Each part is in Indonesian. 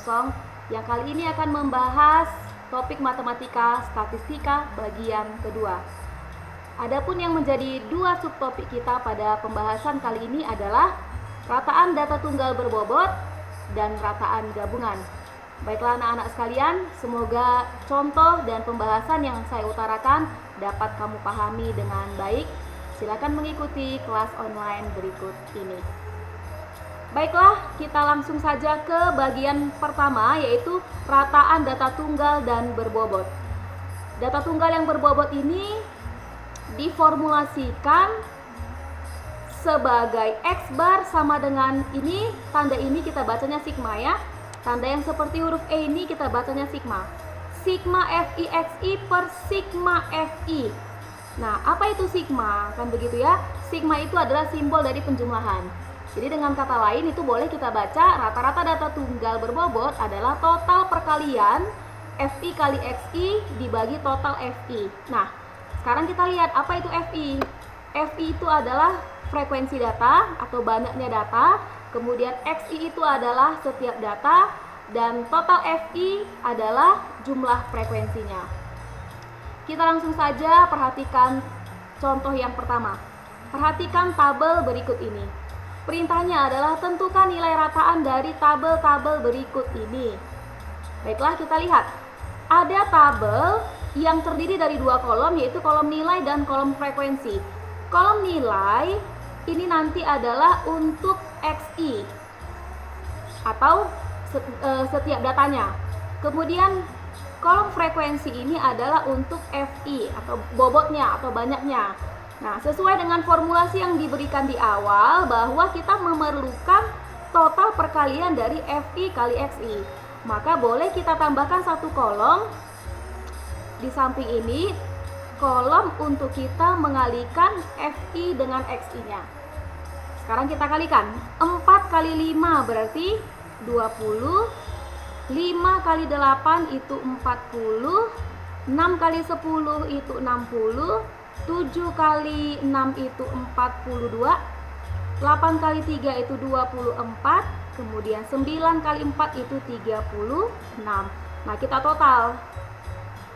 kosong yang kali ini akan membahas topik matematika statistika bagian kedua. Adapun yang menjadi dua subtopik kita pada pembahasan kali ini adalah rataan data tunggal berbobot dan rataan gabungan. Baiklah anak-anak sekalian, semoga contoh dan pembahasan yang saya utarakan dapat kamu pahami dengan baik. Silakan mengikuti kelas online berikut ini. Baiklah, kita langsung saja ke bagian pertama, yaitu rataan data tunggal dan berbobot. Data tunggal yang berbobot ini diformulasikan sebagai X bar sama dengan ini, tanda ini kita bacanya sigma ya. Tanda yang seperti huruf E ini kita bacanya sigma. Sigma FIXI per sigma FI. Nah, apa itu sigma? Kan begitu ya. Sigma itu adalah simbol dari penjumlahan. Jadi dengan kata lain itu boleh kita baca rata-rata data tunggal berbobot adalah total perkalian FI kali XI dibagi total FI. Nah, sekarang kita lihat apa itu FI. FI itu adalah frekuensi data atau banyaknya data. Kemudian XI itu adalah setiap data dan total FI adalah jumlah frekuensinya. Kita langsung saja perhatikan contoh yang pertama. Perhatikan tabel berikut ini. Perintahnya adalah tentukan nilai rataan dari tabel-tabel berikut ini. Baiklah, kita lihat. Ada tabel yang terdiri dari dua kolom, yaitu kolom nilai dan kolom frekuensi. Kolom nilai ini nanti adalah untuk XI atau setiap datanya. Kemudian kolom frekuensi ini adalah untuk FI atau bobotnya atau banyaknya. Nah, sesuai dengan formulasi yang diberikan di awal bahwa kita memerlukan total perkalian dari FI kali XI. Maka boleh kita tambahkan satu kolom di samping ini, kolom untuk kita mengalihkan FI dengan XI-nya. Sekarang kita kalikan. 4 kali 5 berarti 20. 5 kali 8 itu 40. 6 kali 10 itu 60. 7 kali 6 itu 42. 8 kali 3 itu 24. Kemudian 9 kali 4 itu 36. Nah, kita total.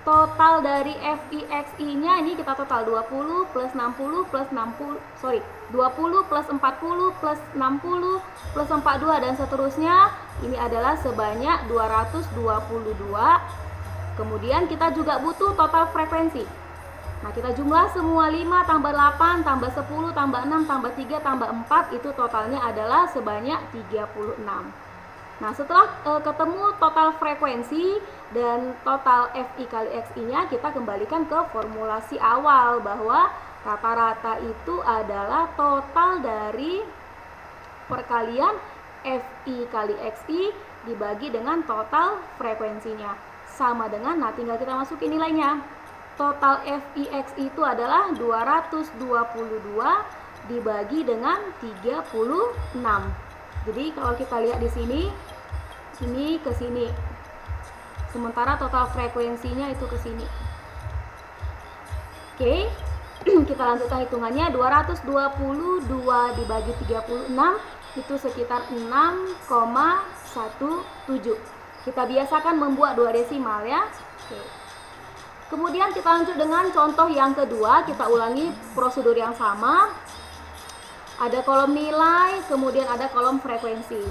Total dari FIXI-nya ini kita total 20 plus 60 plus 60, 20 plus 40 plus 60 plus 42 dan seterusnya. Ini adalah sebanyak 222. Kemudian kita juga butuh total frekuensi. Nah, kita jumlah semua 5 tambah 8 tambah 10 tambah 6 tambah 3 tambah 4 itu totalnya adalah sebanyak 36. Nah, setelah ketemu total frekuensi dan total FI kali XI-nya, kita kembalikan ke formulasi awal bahwa rata-rata itu adalah total dari perkalian FI kali XI dibagi dengan total frekuensinya. Sama dengan, nah tinggal kita masukin nilainya. Total FI XI itu adalah 222 dibagi dengan 36. Jadi kalau kita lihat di sini ke sini. Sementara total frekuensinya itu ke sini. Oke. Kita lanjutkan hitungannya. 222 dibagi 36 itu sekitar 6,17. Kita biasakan membuat dua desimal ya. Oke. Kemudian kita lanjut dengan contoh yang kedua. Kita ulangi prosedur yang sama. Ada kolom nilai, kemudian ada kolom frekuensi.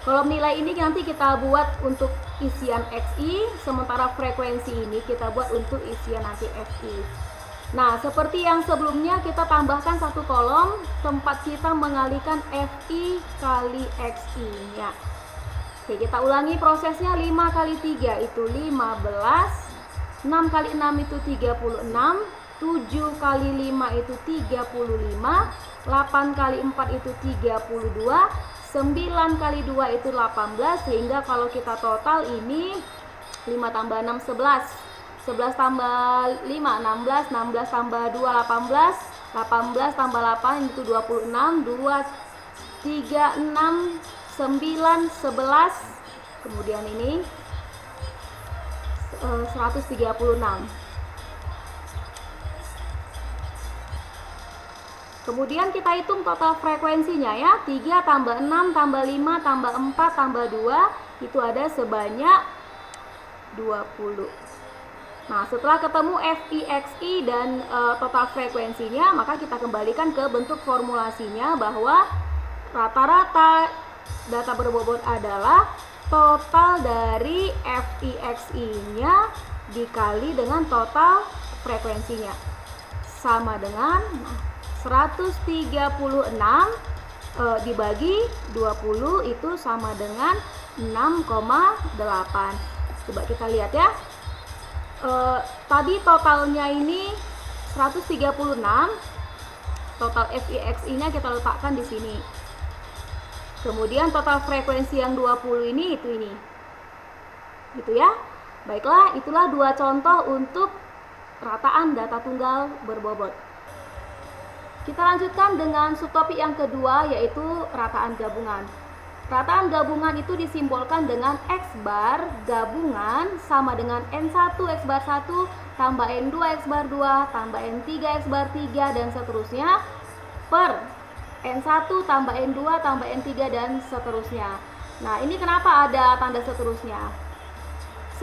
Kolom nilai ini nanti kita buat untuk isian XI, sementara frekuensi ini kita buat untuk isian nanti FI. Nah, seperti yang sebelumnya kita tambahkan satu kolom tempat kita mengalihkan FI kali XI-nya. Oke, kita ulangi prosesnya. 5 kali 3 itu 15, 6 kali 6 itu 36, 7 kali 5 itu 35, 8 kali 4 itu 32, 9 kali 2 itu 18, sehingga kalau kita total ini 5 tambah 6 11, 11 tambah 5 16, 16 tambah 2 18, 18 tambah 8 itu 26, 2 3 6 9 11, kemudian ini 136. Kemudian kita hitung total frekuensinya ya. 3 tambah 6 tambah 5 tambah 4 tambah 2 itu ada sebanyak 20. Nah, setelah ketemu FIXI dan total frekuensinya, maka kita kembalikan ke bentuk formulasinya bahwa rata-rata data berbobot adalah total dari FIXI-nya dikali dengan total frekuensinya. Sama dengan 136 dibagi 20 itu sama dengan 6,8. Coba kita lihat ya. Tadi totalnya ini 136, total FIXI-nya kita letakkan di sini. Kemudian total frekuensi yang 20 ini itu ini. Gitu ya. Baiklah, itulah dua contoh untuk rataan data tunggal berbobot. Kita lanjutkan dengan subtopik yang kedua, yaitu rataan gabungan. Rataan gabungan itu disimbolkan dengan X bar gabungan sama dengan N1 X bar 1 tambah N2 X bar 2 tambah N3 X bar 3 dan seterusnya per N1 tambah N2 tambah N3 dan seterusnya. Nah, ini kenapa ada tanda seterusnya?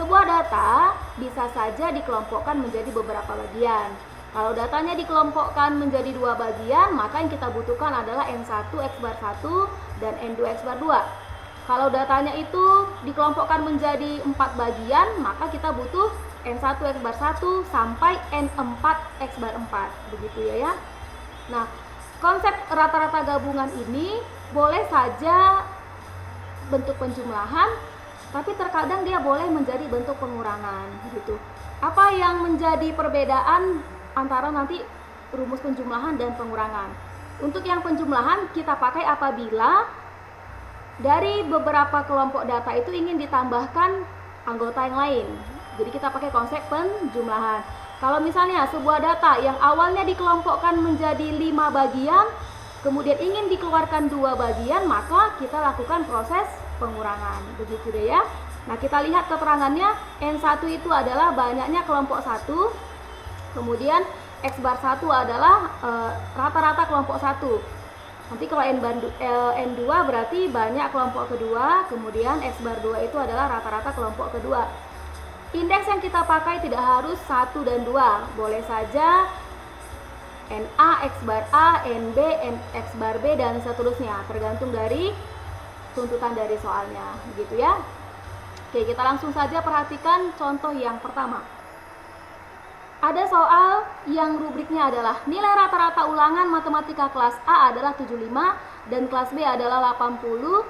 Sebuah data bisa saja dikelompokkan menjadi beberapa bagian. Kalau datanya dikelompokkan menjadi dua bagian, maka yang kita butuhkan adalah N1 X bar 1 dan N2 X bar 2. Kalau datanya itu dikelompokkan menjadi 4 bagian, maka kita butuh N1 X bar 1 sampai N4 X bar 4. Begitu ya. Nah, konsep rata-rata gabungan ini boleh saja bentuk penjumlahan, tapi terkadang dia boleh menjadi bentuk pengurangan gitu. Apa yang menjadi perbedaan antara nanti rumus penjumlahan dan pengurangan? Untuk yang penjumlahan kita pakai apabila dari beberapa kelompok data itu ingin ditambahkan anggota yang lain. Jadi kita pakai konsep penjumlahan. Kalau misalnya sebuah data yang awalnya dikelompokkan menjadi 5 bagian, kemudian ingin dikeluarkan 2 bagian, maka kita lakukan proses pengurangan. Begitu deh ya. Nah, kita lihat keterangannya. N1 itu adalah banyaknya kelompok 1. Kemudian X bar 1 adalah rata-rata kelompok 1. Nanti kalau N2 berarti banyak kelompok kedua. Kemudian X bar 2 itu adalah rata-rata kelompok kedua. Indeks yang kita pakai tidak harus 1 dan 2. Boleh saja NA, X bar A, NB, X bar B, dan seterusnya. Tergantung dari tuntutan dari soalnya. Begitu ya. Oke, kita langsung saja perhatikan contoh yang pertama. Ada soal yang rubriknya adalah nilai rata-rata ulangan matematika kelas A adalah 75 dan kelas B adalah 80.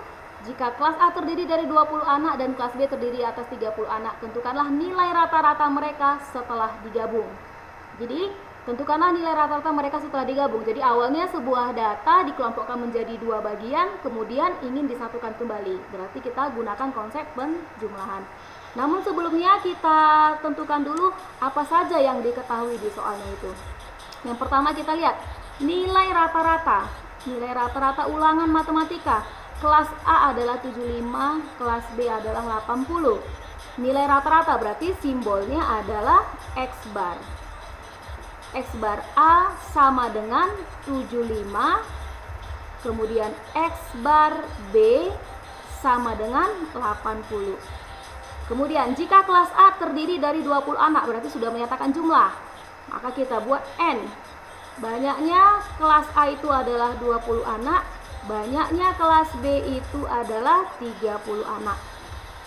Jika kelas A terdiri dari 20 anak dan kelas B terdiri atas 30 anak, tentukanlah nilai rata-rata mereka setelah digabung. Jadi, tentukanlah nilai rata-rata mereka setelah digabung. Jadi, awalnya sebuah data dikelompokkan menjadi 2 bagian, kemudian ingin disatukan kembali. Berarti kita gunakan konsep penjumlahan. Namun sebelumnya kita tentukan dulu apa saja yang diketahui di soalnya itu. Yang pertama kita lihat nilai rata-rata. Nilai rata-rata ulangan matematika. Kelas A adalah 75, kelas B adalah 80. Nilai rata-rata berarti simbolnya adalah X bar. X bar A sama dengan 75. Kemudian X bar B sama dengan 80. Kemudian jika kelas A terdiri dari 20 anak berarti sudah menyatakan jumlah. Maka kita buat N. Banyaknya kelas A itu adalah 20 anak, banyaknya kelas B itu adalah 30 anak.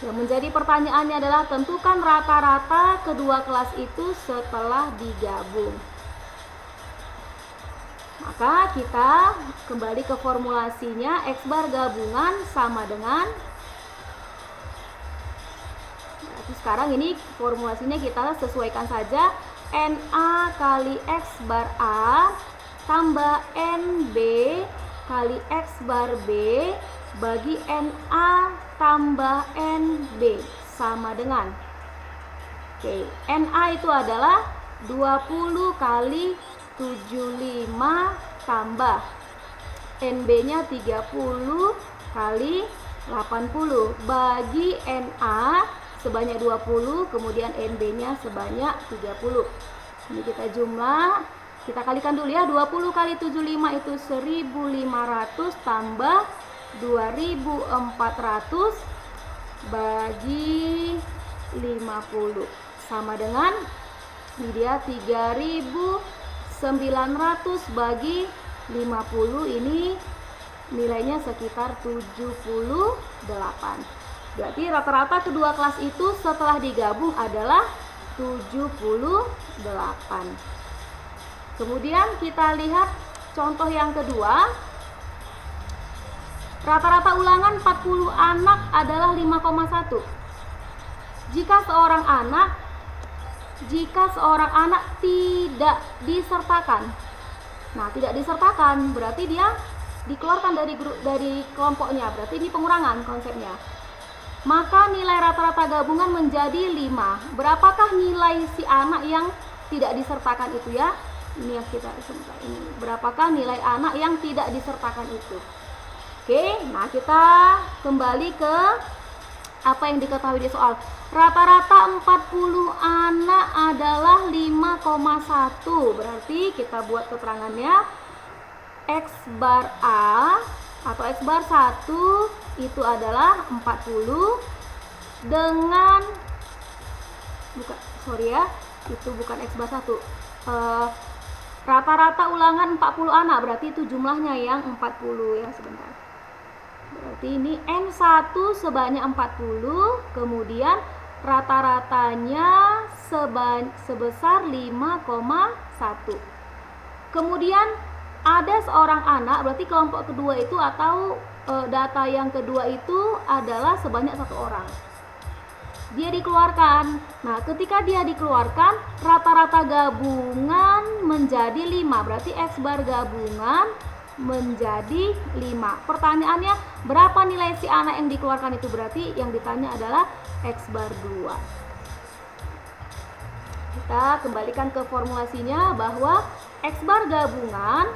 Yang menjadi pertanyaannya adalah tentukan rata-rata kedua kelas itu setelah digabung. Maka kita kembali ke formulasinya, X bar gabungan sama dengan, sekarang ini formulasinya kita sesuaikan saja, NA kali X bar A tambah NB kali X bar B bagi NA tambah NB sama dengan, NA itu adalah 20 kali 75 tambah NB nya 30 kali 80 bagi NA sebanyak 20, kemudian NB nya sebanyak 30. Ini kita jumlah, kita kalikan dulu ya. 20 kali 75 itu 1500 tambah 2400 bagi 50 sama dengan ini dia 3.900 bagi 50, ini nilainya sekitar 78. Berarti rata-rata kedua kelas itu setelah digabung adalah 78. Kemudian kita lihat contoh yang kedua. Rata-rata ulangan 40 anak adalah 5,1. Jika seorang anak tidak disertakan. Nah, tidak disertakan berarti dia dikeluarkan dari kelompoknya. Berarti ini pengurangan konsepnya. Maka nilai rata-rata gabungan menjadi 5. Berapakah nilai si anak yang tidak disertakan itu ya? Ini yang kita sebentar ini. Berapakah nilai anak yang tidak disertakan itu? Oke, nah kita kembali ke apa yang diketahui di soal. Rata-rata 40 anak adalah 5,1. Berarti kita buat keterangannya X bar A atau X bar 1 itu adalah 40 dengan itu bukan X bar 1. Rata-rata ulangan 40 anak, berarti itu jumlahnya yang 40 ya, sebentar. Berarti ini N1 sebanyak 40, kemudian rata-ratanya sebesar 5,1. Kemudian ada seorang anak, berarti kelompok kedua itu atau data yang kedua itu adalah sebanyak 1 orang. Dia dikeluarkan. Nah, ketika dia dikeluarkan, rata-rata gabungan menjadi 5. Berarti X bar gabungan menjadi 5. Pertanyaannya, berapa nilai si anak yang dikeluarkan itu? Berarti yang ditanya adalah X bar 2. Kita kembalikan ke formulasinya bahwa X bar gabungan.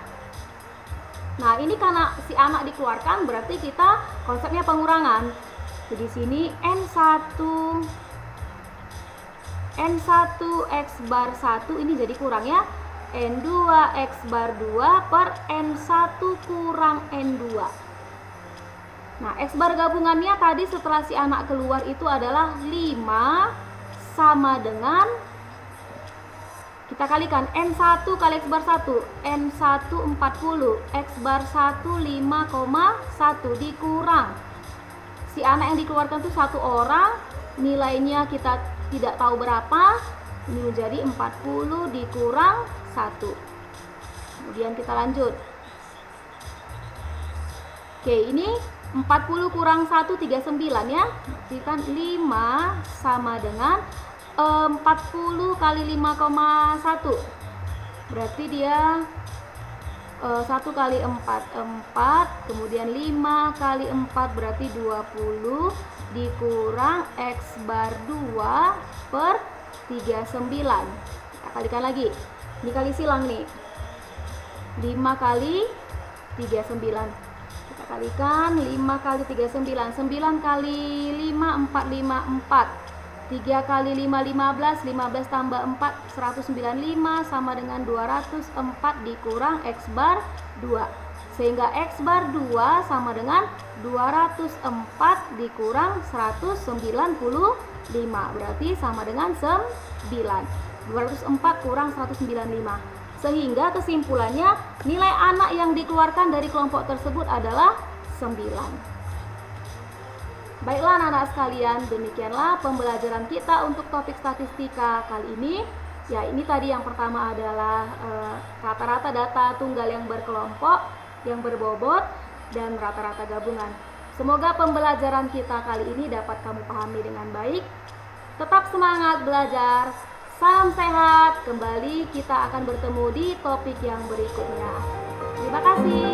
Nah, ini karena si anak dikeluarkan berarti kita konsepnya pengurangan. Jadi sini N1 X bar 1 ini jadi kurang ya. N2 X bar 2 per N1 kurang N2. Nah, X bar gabungannya tadi setelah si anak keluar itu adalah 5 sama dengan, kita kalikan N1 kali X bar 1, N1 40, X bar 1 5,1 dikurang si anak yang dikeluarkan itu 1 orang, nilainya kita tidak tahu berapa, ini menjadi 40 dikurang 1. Kemudian kita lanjut. Oke, ini 40 kurang 1 39 ya. Berarti kan 5 sama dengan 40 kali 5,1. Berarti dia 1 kali 4 kemudian 5 kali 4 berarti 20 dikurang X bar 2 per 39. Kita kalikan lagi, ini kali silang nih, 5 kali 39 kita kalikan, 5 kali 39, 9 kali 5 454, 3 kali 5 15, 15 tambah 4 195 sama dengan 204 dikurang X bar 2. Sehingga X bar 2 sama dengan 204 dikurang 195, berarti sama dengan 9. 204 kurang 195. Sehingga kesimpulannya nilai anak yang dikeluarkan dari kelompok tersebut adalah 9. Baiklah anak-anak sekalian, demikianlah pembelajaran kita untuk topik statistika kali ini. Ya, ini tadi yang pertama adalah rata-rata data tunggal yang berkelompok, yang berbobot, dan rata-rata gabungan. Semoga pembelajaran kita kali ini dapat kamu pahami dengan baik. Tetap semangat belajar, salam sehat. Kembali kita akan bertemu di topik yang berikutnya. Terima kasih.